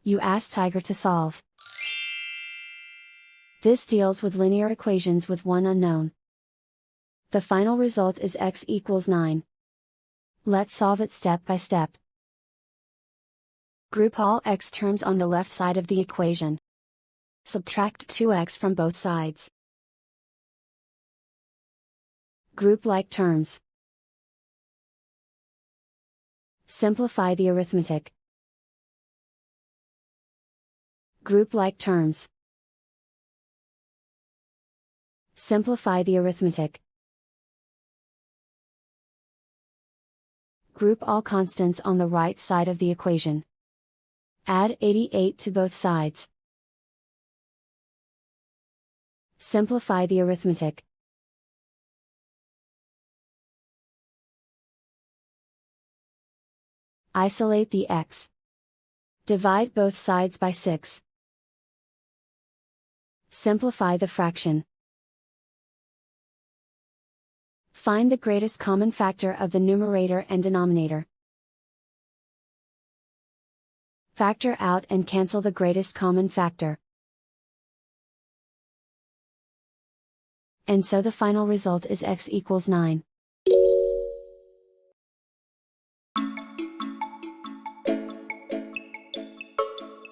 You ask Tiger to solve. This deals with linear equations with one unknown. The final result is x equals 9. Let's solve it step by step. Group all x terms on the left side of the equation. Subtract 2x from both sides. Group like terms. Simplify the arithmetic. Group like terms. Simplify the arithmetic. Group all constants on the right side of the equation. Add 88 to both sides. Simplify the arithmetic. Isolate the x. Divide both sides by 6. Simplify the fraction. Find the greatest common factor of the numerator and denominator. Factor out and cancel the greatest common factor. And so the final result is x equals 9.